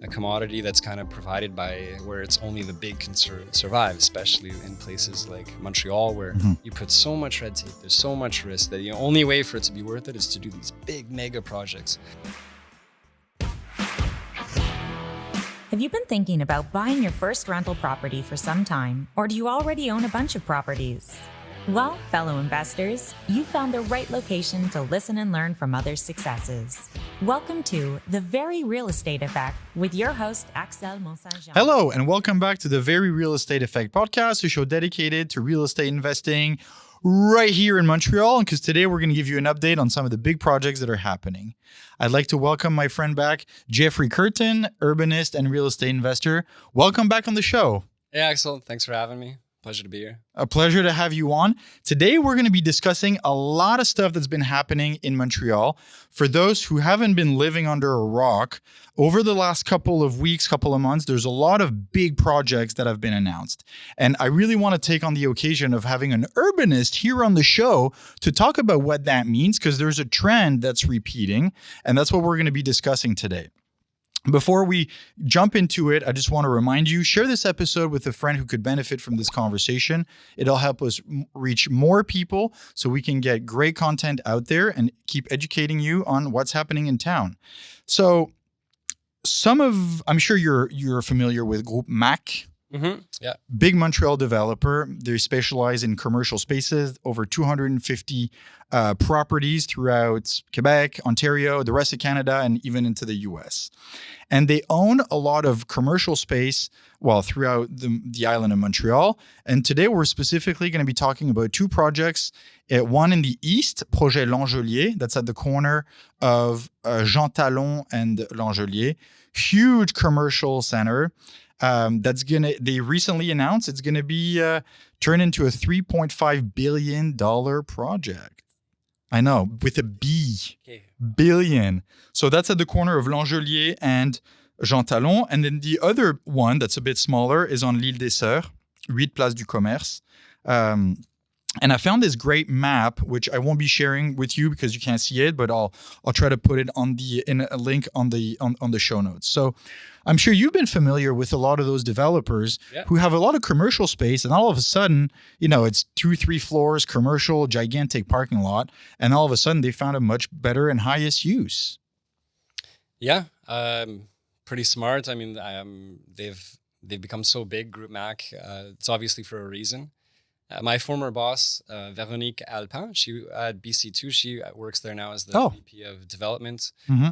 a commodity that's kind of provided by where it's only the big can survive, especially in places like Montreal, where you put so much red tape, there's so much risk that the only way for it to be worth it is to do these big mega projects. Have you been thinking about buying your first rental property for some time, or do you already own a bunch of properties? Well, fellow investors, you found the right location to listen and learn from others' successes. Welcome to The Very Real Estate Effect with your host, Axel Mont-Saint-Jean. Hello, and welcome back to The Very Real Estate Effect podcast, a show dedicated to real estate investing right here in Montreal. And because today we're going to give you an update on some of the big projects that are happening. I'd like to welcome my friend back, Jeffrey Kirton, urbanist and real estate investor. Welcome back on the show. Hey, Axel. Thanks for having me. Pleasure to be here. A pleasure to have you on. Today, we're going to be discussing a lot of stuff that's been happening in Montreal. For those who haven't been living under a rock, over the last couple of weeks, couple of months, there's a lot of big projects that have been announced. And I really want to take on the occasion of having an urbanist here on the show to talk about what that means, because there's a trend that's repeating, and that's what we're going to be discussing today. Before we jump into it, I just want to remind you, share this episode with a friend who could benefit from this conversation. It'll help us reach more people so we can get great content out there and keep educating you on what's happening in town. So I'm sure you're familiar with Groupe MAC. Mm-hmm. Yeah. Big Montreal developer. They specialize in commercial spaces, over 250 properties throughout Quebec, Ontario, the rest of Canada, and even into the US. And they own a lot of commercial space, throughout the island of Montreal. And today we're specifically going to be talking about two projects. One in the east, Projet L'Angelier, that's at the corner of Jean Talon and L'Angelier. Huge commercial center. They recently announced it's gonna be turned into a $3.5 billion project. I know, with a B. Okay. Billion. So that's at the corner of L'Angelier and Jean Talon. And then the other one that's a bit smaller is on l'Île des Sœurs, 8 Place du Commerce. And I found this great map, which I won't be sharing with you because you can't see it, but I'll try to put it in a link on the show notes. So I'm sure you've been familiar with a lot of those developers who have a lot of commercial space, and all of a sudden, it's 2-3 floors, commercial, gigantic parking lot, and all of a sudden they found a much better and highest use. Yeah, pretty smart. I mean, they've become so big, Groupe MAC. It's obviously for a reason. My former boss, Véronique Alpin, she at BC2, she works there now as the VP of development. Mm-hmm.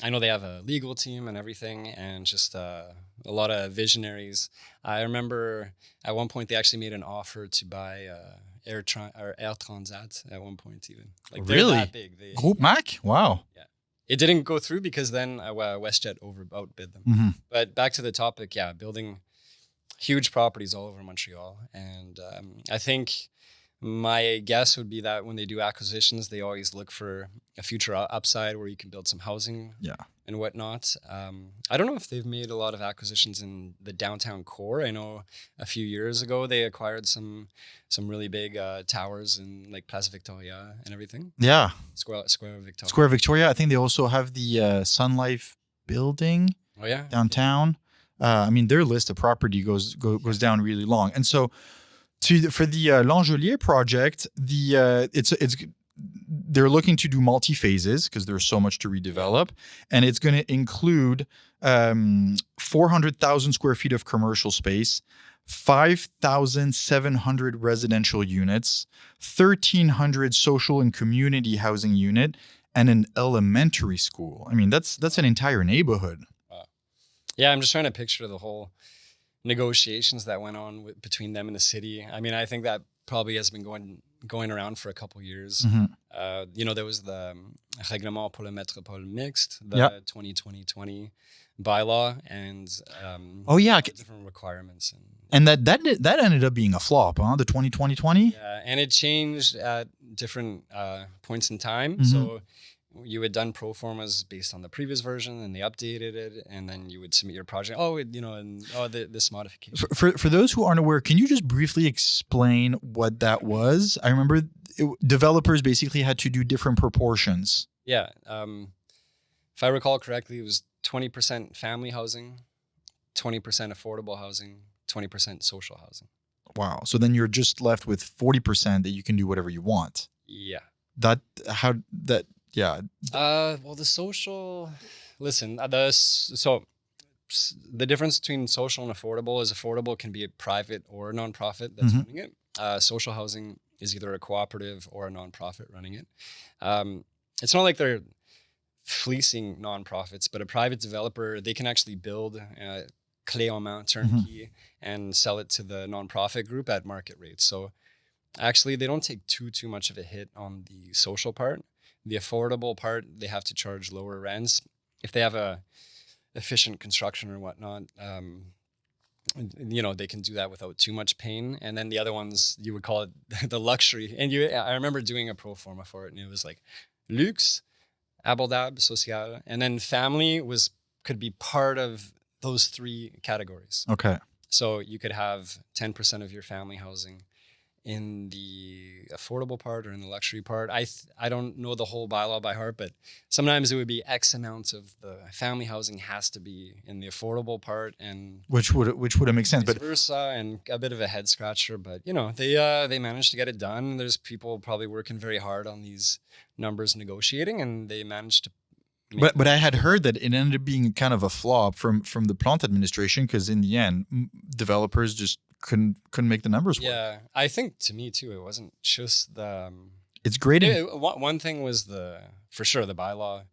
I know they have a legal team and everything, and just a lot of visionaries. I remember at one point they actually made an offer to buy Air Transat at one point even. Like, they're really? That big. Groupe MAC? Wow. Yeah. It didn't go through because then WestJet outbid them. Mm-hmm. But back to the topic, building huge properties all over Montreal. And I think my guess would be that when they do acquisitions, they always look for a future upside where you can build some housing and whatnot. I don't know if they've made a lot of acquisitions in the downtown core. I know a few years ago they acquired some really big towers in like Place Victoria and everything. Yeah. Square Victoria. Square Victoria. I think they also have the Sun Life building downtown. Their list of property goes down really long. And so for the L'Angelier project, they're looking to do multi-phases because there's so much to redevelop. And it's going to include 400,000 square feet of commercial space, 5,700 residential units, 1,300 social and community housing unit, and an elementary school. I mean, that's an entire neighborhood. Yeah, I'm just trying to picture the whole negotiations that went on between them and the city. I mean, I think that probably has been going around for a couple of years. Mm-hmm. There was the Règlement pour la métropole mixte, the 2020 bylaw, and different requirements. And that ended up being a flop, huh? The 2020? Yeah, and it changed at different points in time. Mm-hmm. So you had done pro formas based on the previous version, and they updated it, and then you would submit your project. This modification. For those who aren't aware, can you just briefly explain what that was? I remember developers basically had to do different proportions. Yeah. If I recall correctly, it was 20% family housing, 20% affordable housing, 20% social housing. Wow. So then you're just left with 40% that you can do whatever you want. Yeah. Yeah. Well, the social, listen, the difference between social and affordable is affordable can be a private or a nonprofit that's running it. Social housing is either a cooperative or a nonprofit running it. It's not like they're fleecing nonprofits, but a private developer, they can actually build clé en main turnkey and sell it to the nonprofit group at market rates. So actually, they don't take too much of a hit on the social part. The affordable part, they have to charge lower rents. If they have a efficient construction or whatnot, they can do that without too much pain. And then the other ones, you would call it the luxury. And I remember doing a pro forma for it, and it was like luxe, abordable, social, and then family could be part of those three categories. Okay. So you could have 10% of your family housing in the affordable part or in the luxury part. I don't know the whole bylaw by heart, but sometimes it would be X amount of the family housing has to be in the affordable part, and which would make sense, vice but versa, and a bit of a head scratcher. But they managed to get it done. There's people probably working very hard on these numbers, negotiating, and they managed to. But I had heard that it ended up being kind of a flop from the Plante administration, because in the end, developers just couldn't make the numbers work. Yeah, I think to me too, it wasn't just the. It's great. One thing was for sure the bylaw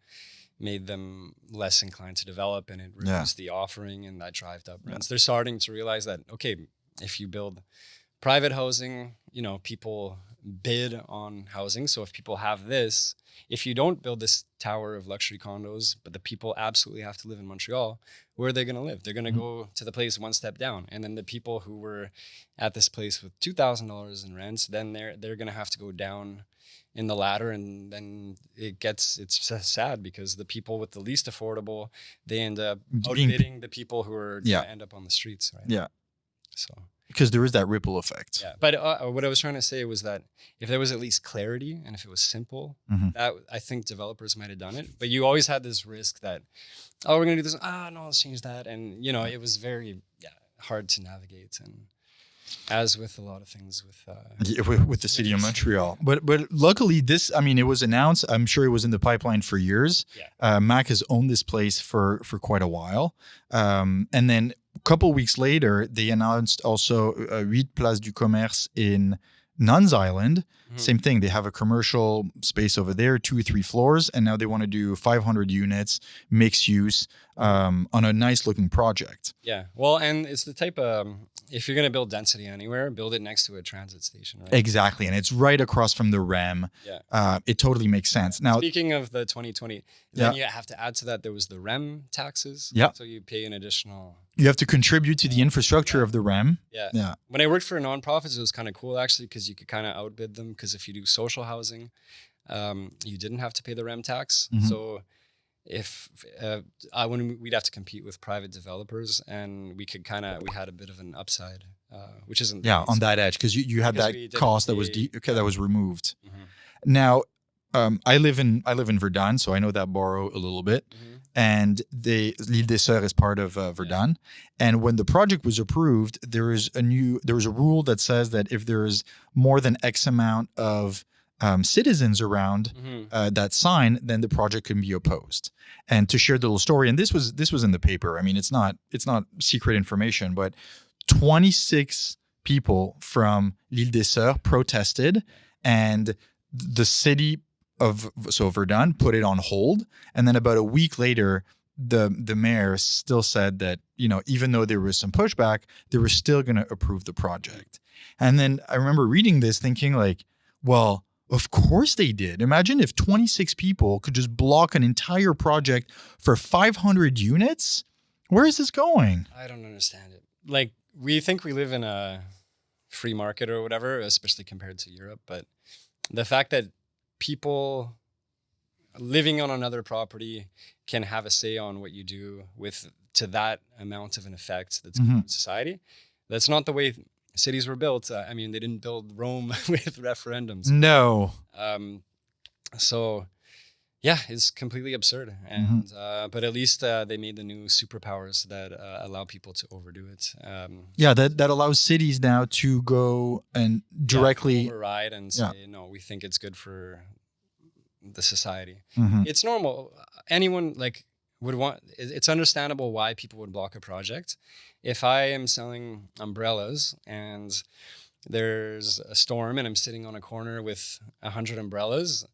made them less inclined to develop, and it reduced the offering, and that drove up rents. They're starting to realize that, okay, if you build private housing, people bid on housing. So if people have this, if you don't build this tower of luxury condos, but the people absolutely have to live in Montreal, where are they going to live? They're going to go to the place one step down. And then the people who were at this place with $2,000 in rents, then they're going to have to go down in the ladder. And then it's sad because the people with the least affordable, they end up outbidding the people who are going to end up on the streets. Right? Yeah. So. Because there is that ripple effect. Yeah, but what I was trying to say was that if there was at least clarity and if it was simple, that I think developers might have done it. But you always had this risk that, we're going to do this. No, let's change that. And, it was very hard to navigate. And as with a lot of things with the city of Montreal. But luckily this, it was announced. I'm sure it was in the pipeline for years. Yeah. Mac has owned this place for quite a while. And then a couple of weeks later, they announced also 8 Place du Commerce in Nuns Island. Same thing. They have a commercial space over there, 2 or 3 floors, and now they want to do 500 units, mixed use, on a nice looking project. Yeah. Well, and it's the type of, if you're going to build density anywhere, build it next to a transit station, right? Exactly. And it's right across from the REM. Yeah. It totally makes sense. Now, speaking of the 2020, then you have to add to that, there was the REM taxes. Yeah. So you pay an additional. You have to contribute to the infrastructure of the REM. Yeah. Yeah. When I worked for nonprofits, it was kind of cool actually, because you could kind of outbid them. Because if you do social housing, you didn't have to pay the REM tax. So if when we'd have to compete with private developers, and we had a bit of an upside, which isn't on that edge, because you had that cost that was removed. Now, I live in Verdun, so I know that borough a little bit. And L'Île des Sœurs is part of Verdun. And when the project was approved, there was a rule that says that if there is more than X amount of citizens around that sign, then the project can be opposed. And to share the little story, and this was in the paper. It's not secret information, but 26 people from L'Île des Sœurs protested, and the city of Verdun put it on hold. And then about a week later, the mayor still said that, even though there was some pushback, they were still going to approve the project. And then I remember reading this thinking like, well, of course they did. Imagine if 26 people could just block an entire project for 500 units. Where is this going? I don't understand it. Like, we think we live in a free market or whatever, especially compared to Europe. But the fact that people living on another property can have a say on what you do to that amount of an effect that's in society. That's not the way cities were built. They didn't build Rome with referendums. No. So Yeah, it's completely absurd. And but at least they made the new superpowers that allow people to overdo it. That allows cities now to go and directly override and say, no, we think it's good for the society. Mm-hmm. It's normal. Anyone would want. It's understandable why people would block a project. If I am selling umbrellas and there's a storm and I'm sitting on a corner with 100 umbrellas,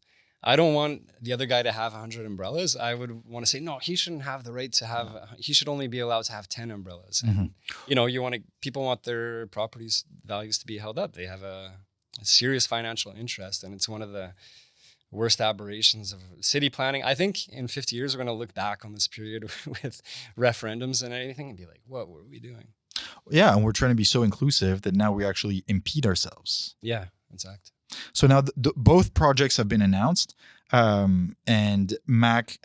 I don't want the other guy to have 100 umbrellas. I would want to say, no, he shouldn't have the right to have, he should only be allowed to have 10 umbrellas. And, people want their properties values to be held up. They have a serious financial interest. And it's one of the worst aberrations of city planning. I think in 50 years, we're going to look back on this period with referendums and anything and be like, what were we doing? Yeah. And we're trying to be so inclusive that now we actually impede ourselves. Yeah, exactly. So now both projects have been announced, and Mac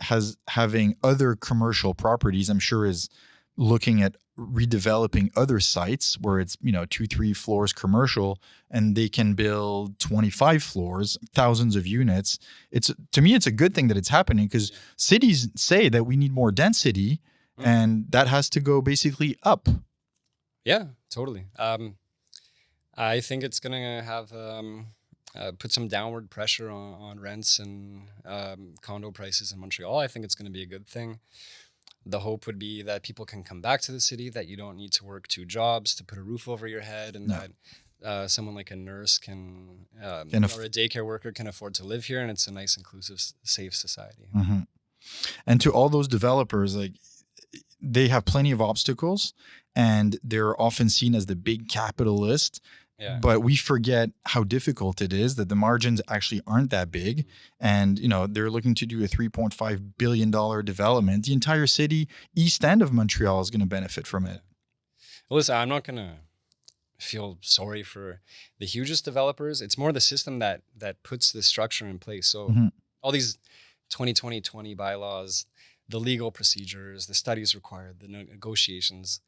having other commercial properties, I'm sure, is looking at redeveloping other sites where it's 2-3 floors commercial, and they can build 25 floors, thousands of units. To me, it's a good thing that it's happening, because cities say that we need more density, and that has to go basically up. Yeah, totally. I think it's gonna have. Put some downward pressure on rents and condo prices in Montreal. I think it's going to be a good thing. The hope would be that people can come back to the city, that you don't need to work 2 jobs to put a roof over your head, and that someone like a nurse can or a daycare worker can afford to live here, and it's a nice, inclusive, safe society. Mm-hmm. And to all those developers, they have plenty of obstacles, and they're often seen as the big capitalist. Yeah. But we forget how difficult it is, that the margins actually aren't that big. And, they're looking to do a $3.5 billion development. The entire city, east end of Montreal, is going to benefit from it. Well, listen, I'm not going to feel sorry for the hugest developers. It's more the system that puts the structure in place. So all these 2020 bylaws, the legal procedures, the studies required, the negotiations,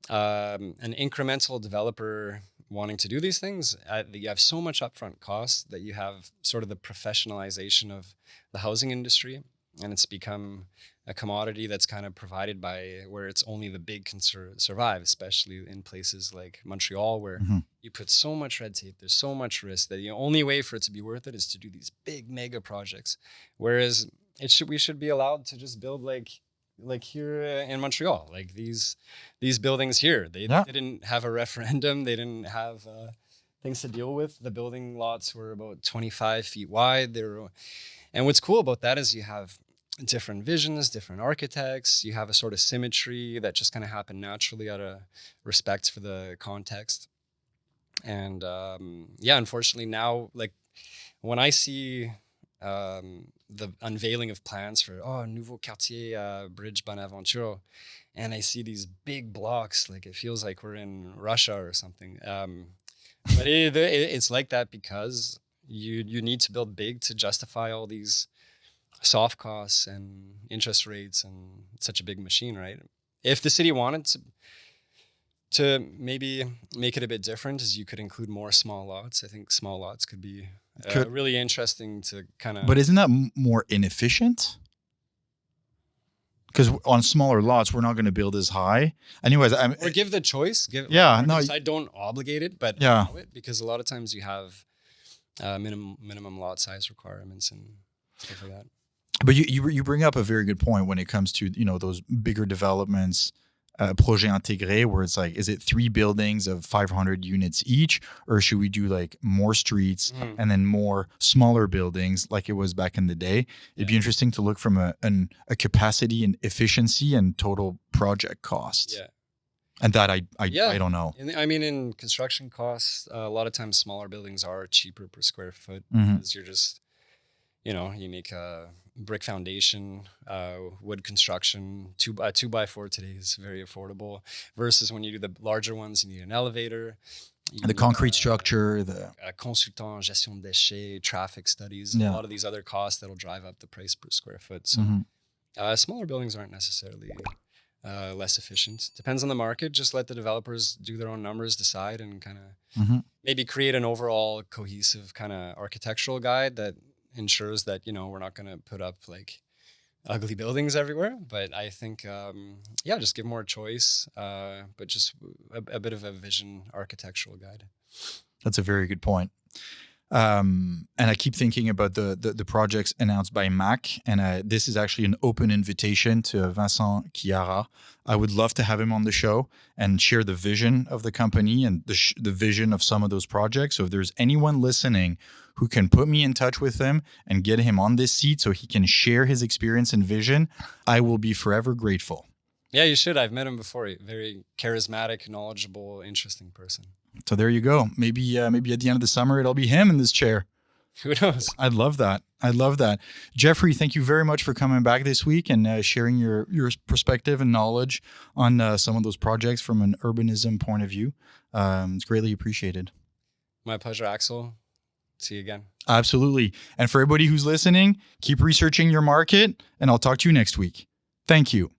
an incremental developer wanting to do these things, you have so much upfront costs that you have sort of the professionalization of the housing industry, and it's become a commodity that's kind of provided by where it's only the big can survive, especially in places like Montreal, where you put so much red tape, there's so much risk that the only way for it to be worth it is to do these big mega projects. Whereas we should be allowed to just build like here in Montreal, like these buildings here. They didn't have a referendum. They didn't have things to deal with. The building lots were about 25 feet wide. And what's cool about that is you have different visions, different architects. You have a sort of symmetry that just kind of happened naturally out of respect for the context. And unfortunately now, when I see the unveiling of plans for Nouveau Quartier Bridge Bonaventure, and I see these big blocks, it feels like we're in Russia or something. But it's like that because you need to build big to justify all these soft costs and interest rates and such a big machine, right? If the city wanted to maybe make it a bit different, is you could include more small lots. I think small lots could be really interesting to kind of... But isn't that more inefficient? Because on smaller lots, we're not going to build as high. Anyways, or give the choice. I don't obligate it, but allow it, because a lot of times you have minimum lot size requirements and stuff like that. But you bring up a very good point when it comes to those bigger developments. Projet intégré, where it's is it 3 buildings of 500 units each, or should we do more streets and then more smaller buildings like it was back in the day? It'd be interesting to look from a capacity and efficiency and total project cost. Yeah. And that I don't know. In construction costs, a lot of times smaller buildings are cheaper per square foot because you're just, you make a brick foundation, wood construction, 2x4 today is very affordable, versus when you do the larger ones, you need an elevator. The concrete structure, the consultant, gestion de déchets, traffic studies, a lot of these other costs that'll drive up the price per square foot. So smaller buildings aren't necessarily less efficient. Depends on the market. Just let the developers do their own numbers, decide, and kind of maybe create an overall cohesive kind of architectural guide that ensures that, we're not going to put up like ugly buildings everywhere. But I think, just give more choice, but just a bit of a vision architectural guide. That's a very good point. And I keep thinking about the projects announced by MAC, and this is actually an open invitation to Vincent Chiara. I would love to have him on the show and share the vision of the company and the vision of some of those projects. So if there's anyone listening who can put me in touch with him and get him on this seat so he can share his experience and vision, I will be forever grateful. Yeah, you should. I've met him before. Very charismatic, knowledgeable, interesting person. So there you go. Maybe at the end of the summer, it'll be him in this chair. Who knows? I'd love that. Jeffrey, thank you very much for coming back this week and sharing your perspective and knowledge on some of those projects from an urbanism point of view. It's greatly appreciated. My pleasure, Axel. See you again. Absolutely. And for everybody who's listening, keep researching your market, and I'll talk to you next week. Thank you.